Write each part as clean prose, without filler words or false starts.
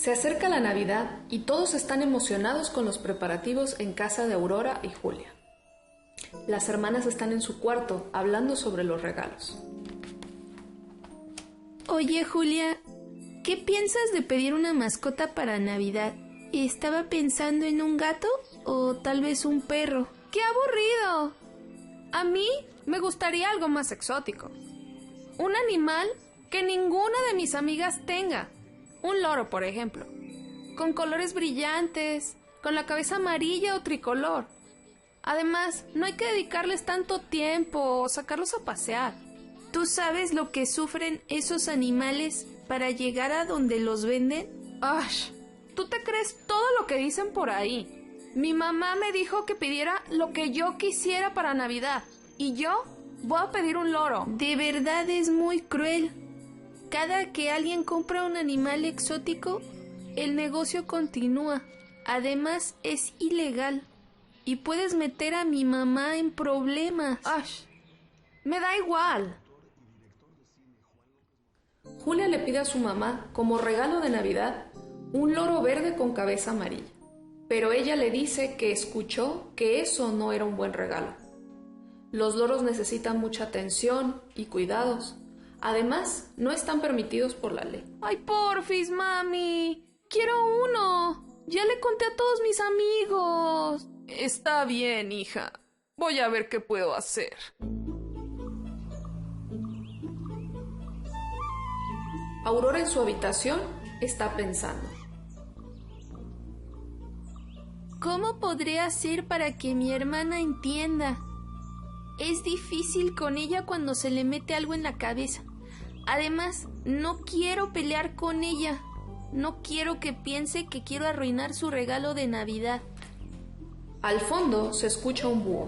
Se acerca la Navidad y todos están emocionados con los preparativos en casa de Aurora y Julia. Las hermanas están en su cuarto hablando sobre los regalos. Oye, Julia, ¿qué piensas de pedir una mascota para Navidad? Estaba pensando en un gato o tal vez un perro. ¡Qué aburrido! A mí me gustaría algo más exótico. Un animal que ninguna de mis amigas tenga. Un loro, por ejemplo. Con colores brillantes, con la cabeza amarilla o tricolor. Además, no hay que dedicarles tanto tiempo o sacarlos a pasear. ¿Tú sabes lo que sufren esos animales para llegar a donde los venden? ¡Ash! ¿Tú te crees todo lo que dicen por ahí? Mi mamá me dijo que pidiera lo que yo quisiera para Navidad. Y yo voy a pedir un loro. De verdad es muy cruel. Cada que alguien compra un animal exótico, el negocio continúa. Además, es ilegal. Y puedes meter a mi mamá en problemas. ¡Ash! Me da igual. Julia le pide a su mamá, como regalo de Navidad, un loro verde con cabeza amarilla. Pero ella le dice que escuchó que eso no era un buen regalo. Los loros necesitan mucha atención y cuidados. Además, no están permitidos por la ley. ¡Ay, porfis, mami! ¡Quiero uno! Ya le conté a todos mis amigos. Está bien, hija. Voy a ver qué puedo hacer. Aurora en su habitación está pensando. ¿Cómo podré hacer para que mi hermana entienda? Es difícil con ella cuando se le mete algo en la cabeza. Además, no quiero pelear con ella. No quiero que piense que quiero arruinar su regalo de Navidad. Al fondo se escucha un búho.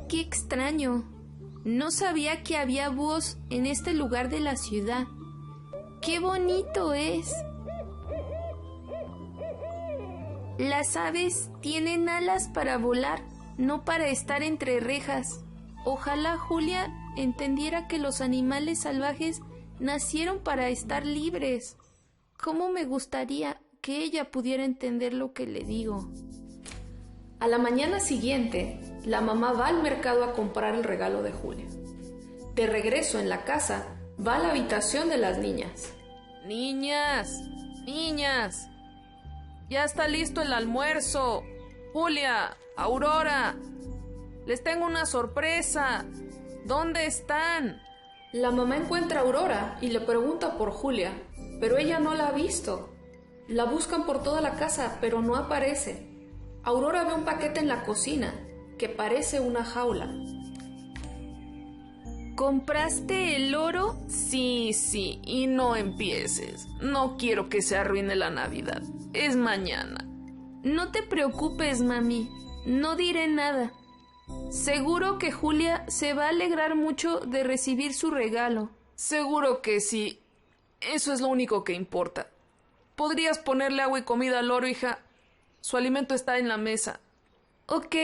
¡Qué extraño! No sabía que había búhos en este lugar de la ciudad. ¡Qué bonito es! Las aves tienen alas para volar, no para estar entre rejas. Ojalá Julia entendiera que los animales salvajes nacieron para estar libres. ¿Cómo me gustaría que ella pudiera entender lo que le digo? A la mañana siguiente, la mamá va al mercado a comprar el regalo de Julia. De regreso en la casa, va a la habitación de las niñas. Niñas, niñas, ya está listo el almuerzo. Julia, Aurora, les tengo una sorpresa. ¿Dónde están? La mamá encuentra a Aurora y le pregunta por Julia, pero ella no la ha visto. La buscan por toda la casa, pero no aparece. Aurora ve un paquete en la cocina, que parece una jaula. ¿Compraste el loro? Sí, y no empieces. No quiero que se arruine la Navidad. Es mañana. No te preocupes, mami. No diré nada. Seguro que Julia se va a alegrar mucho de recibir su regalo. Seguro que sí. Eso es lo único que importa. ¿Podrías ponerle agua y comida al loro, hija? Su alimento está en la mesa. Ok.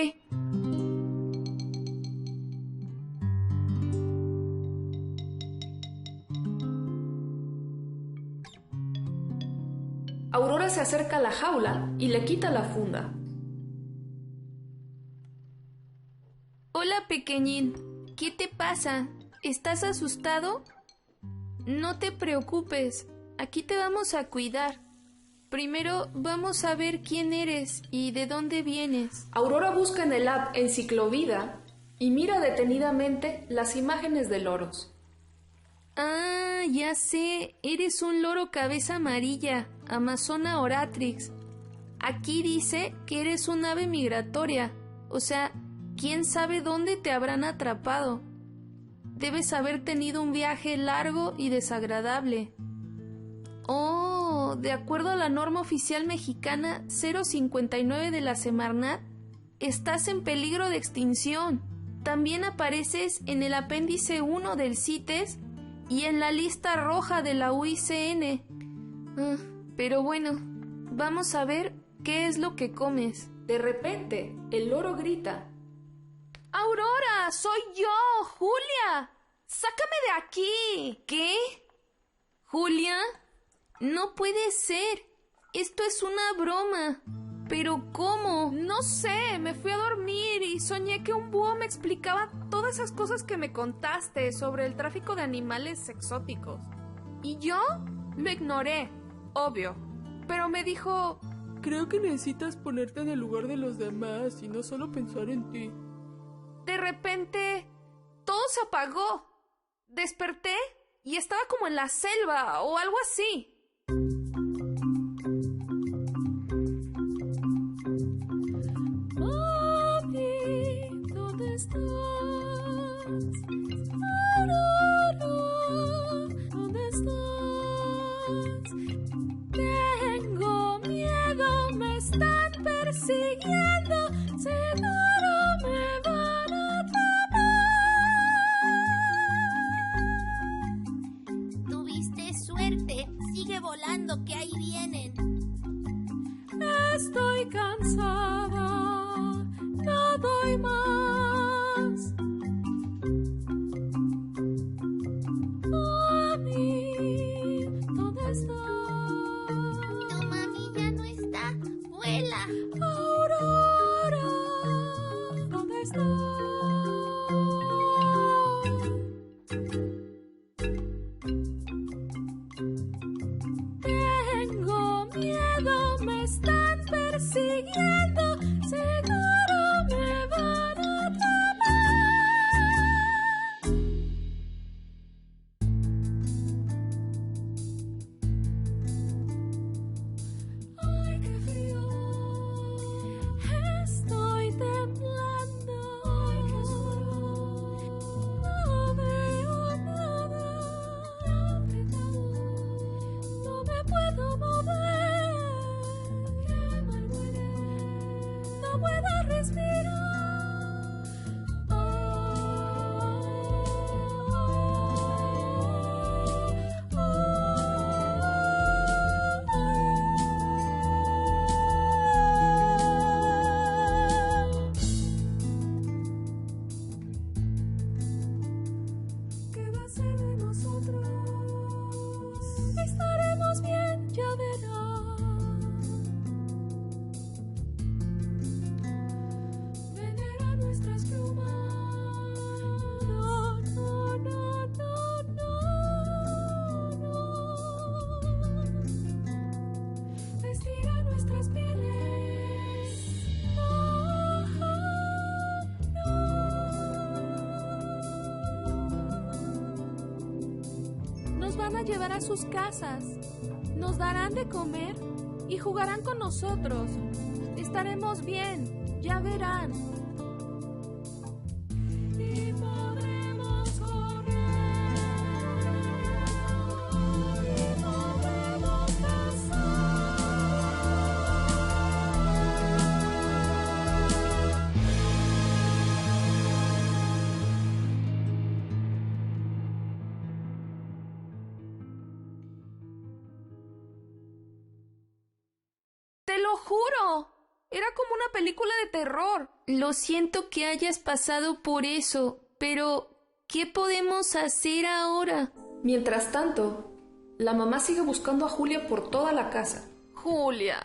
Aurora se acerca a la jaula y le quita la funda. Hola, pequeñín. ¿Qué te pasa? ¿Estás asustado? No te preocupes. Aquí te vamos a cuidar. Primero vamos a ver quién eres y de dónde vienes. Aurora busca en el app Enciclovida y mira detenidamente las imágenes de loros. Ah, ya sé. Eres un loro cabeza amarilla, Amazona oratrix. Aquí dice que eres un ave migratoria. O sea, ¿quién sabe dónde te habrán atrapado? Debes haber tenido un viaje largo y desagradable. Oh, de acuerdo a la norma oficial mexicana 059 de la Semarnat, estás en peligro de extinción. También apareces en el apéndice 1 del CITES y en la lista roja de la UICN. Pero bueno, vamos a ver qué es lo que comes. De repente, el loro grita. ¡Aurora! ¡Soy yo! ¡Julia! ¡Sácame de aquí! ¿Qué? ¿Julia? No puede ser. Esto es una broma. ¿Pero cómo? No sé, me fui a dormir y soñé que un búho me explicaba todas esas cosas que me contaste sobre el tráfico de animales exóticos. Y yo lo ignoré, obvio. Pero me dijo: creo que necesitas ponerte en el lugar de los demás y no solo pensar en ti. De repente, todo se apagó. Desperté y estaba como en la selva o algo así. Mami, ¿dónde estás? Aurora, ¿dónde estás? Tengo miedo, me están persiguiendo, seguro me van a atrapar. Tuviste suerte, sigue volando que ahí vienen. Estoy cansada, no doy más. Mami, ¿dónde estás? Tu mami ya no está, vuela. Aurora, ¿dónde estás? Tengo miedo, me están persiguiendo, seguro me van a atrapar. Ay, qué frío, estoy temblando. Ay, qué sudor, no veo nada. No me puedo mover, qué mal huele, no puedo respirar. ¿Qué va a ser de nosotros? Estaremos bien, ya verás. Venera nuestras plumas. No, no, no, no, no, no. Vestirá nuestras pieles. No, Nos van a llevar a sus casas, nos darán de comer y jugarán con nosotros. Estaremos bien, ya verán. y podremos correr, y podremos cazar. ¡Te lo juro! Era como una película de terror. Lo siento que hayas pasado por eso, pero ¿qué podemos hacer ahora? Mientras tanto, la mamá sigue buscando a Julia por toda la casa. Julia,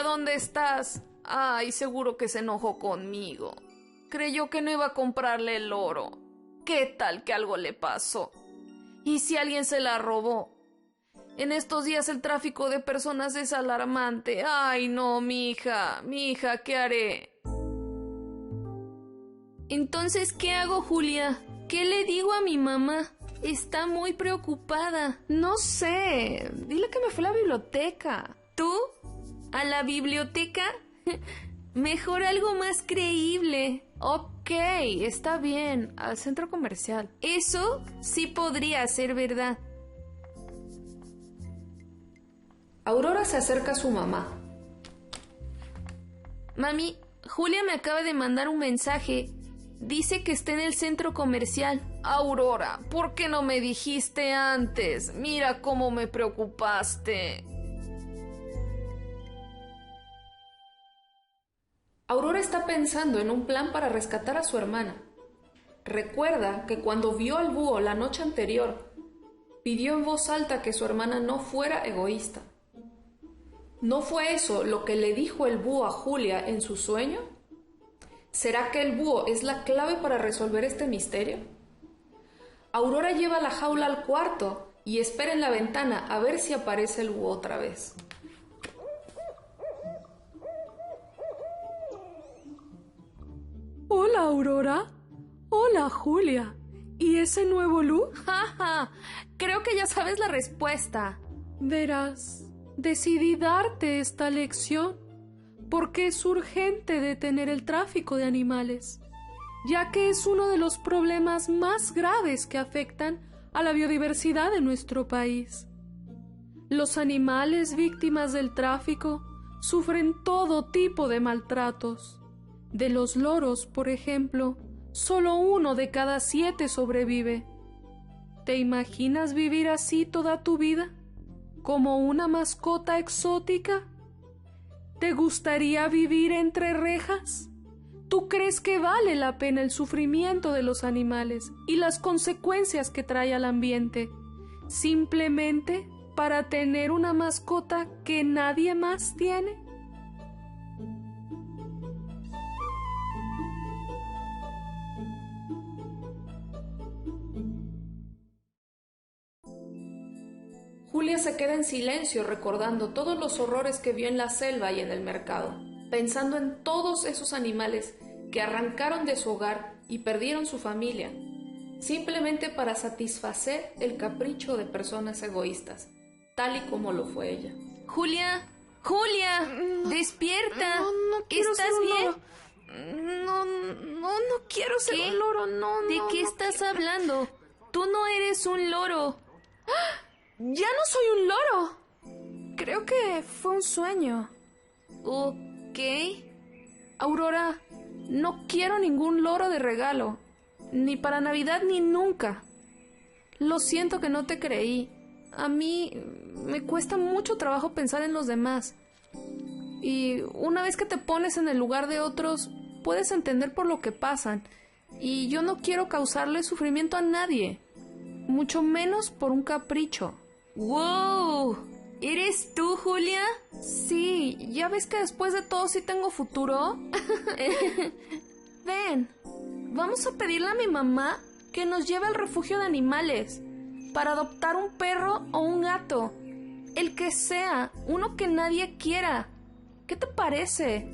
¿dónde estás? Ay, seguro que se enojó conmigo. Creyó que no iba a comprarle el oro. ¿Qué tal que algo le pasó? ¿Y si alguien se la robó? En estos días el tráfico de personas es alarmante. Ay, no, mi hija, ¿qué haré? Entonces, ¿qué hago, Julia? ¿Qué le digo a mi mamá? Está muy preocupada. No sé, dile que me fui a la biblioteca. ¿Tú? ¿A la biblioteca? Mejor algo más creíble. Ok, está bien, al centro comercial. Eso sí podría ser verdad. Aurora se acerca a su mamá. Mami, Julia me acaba de mandar un mensaje. Dice que está en el centro comercial. Aurora, ¿por qué no me dijiste antes? Mira cómo me preocupaste. Aurora está pensando en un plan para rescatar a su hermana. Recuerda que cuando vio al búho la noche anterior, pidió en voz alta que su hermana no fuera egoísta. ¿No fue eso lo que le dijo el búho a Julia en su sueño? ¿Será que el búho es la clave para resolver este misterio? Aurora lleva la jaula al cuarto y espera en la ventana a ver si aparece el búho otra vez. Hola, Aurora. Hola, Julia. ¿Y ese nuevo look? ¡Ja! Creo que ya sabes la respuesta. Verás, decidí darte esta lección porque es urgente detener el tráfico de animales, ya que es uno de los problemas más graves que afectan a la biodiversidad de nuestro país. Los animales víctimas del tráfico sufren todo tipo de maltratos. De los loros, por ejemplo, solo 1 de cada 7 sobrevive. ¿Te imaginas vivir así toda tu vida? ¿Como una mascota exótica? ¿Te gustaría vivir entre rejas? ¿Tú crees que vale la pena el sufrimiento de los animales y las consecuencias que trae al ambiente, simplemente para tener una mascota que nadie más tiene? Julia se queda en silencio recordando todos los horrores que vio en la selva y en el mercado, pensando en todos esos animales que arrancaron de su hogar y perdieron su familia, simplemente para satisfacer el capricho de personas egoístas, tal y como lo fue ella. Julia, despierta. No quiero ¿Estás ser un bien? loro. No quiero ser un loro, no. ¿De qué estás hablando? Tú no eres un loro. ¡Ya no soy un loro! Creo que fue un sueño. Ok. Aurora, no quiero ningún loro de regalo. Ni para Navidad ni nunca. Lo siento que no te creí. A mí me cuesta mucho trabajo pensar en los demás. Y una vez que te pones en el lugar de otros, puedes entender por lo que pasan. Y yo no quiero causarle sufrimiento a nadie. Mucho menos por un capricho. ¡Wow! ¿Eres tú, Julia? Sí, ¿ya ves que después de todo sí tengo futuro? Ven, vamos a pedirle a mi mamá que nos lleve al refugio de animales para adoptar un perro o un gato. El que sea, uno que nadie quiera. ¿Qué te parece?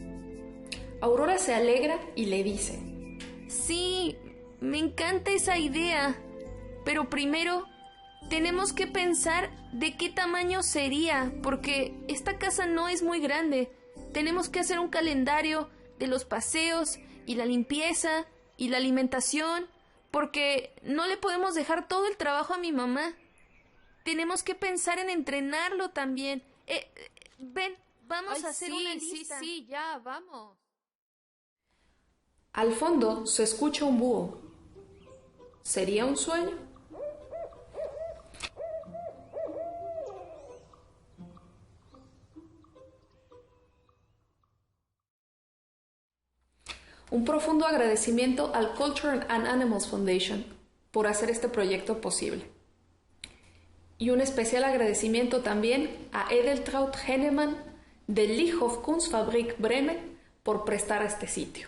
Aurora se alegra y le dice: Sí, me encanta esa idea. Pero primero tenemos que pensar de qué tamaño sería, porque esta casa no es muy grande. Tenemos que hacer un calendario de los paseos y la limpieza y la alimentación, porque no le podemos dejar todo el trabajo a mi mamá. Tenemos que pensar en entrenarlo también. Ven, vamos a hacer una lista. Sí, ya, vamos. Al fondo se escucha un búho. ¿Sería un sueño? Un profundo agradecimiento al Culture and Animals Foundation por hacer este proyecto posible. Y un especial agradecimiento también a Edeltraud Hennemann de Lichthof Kunstfabrik Bremen por prestar este sitio.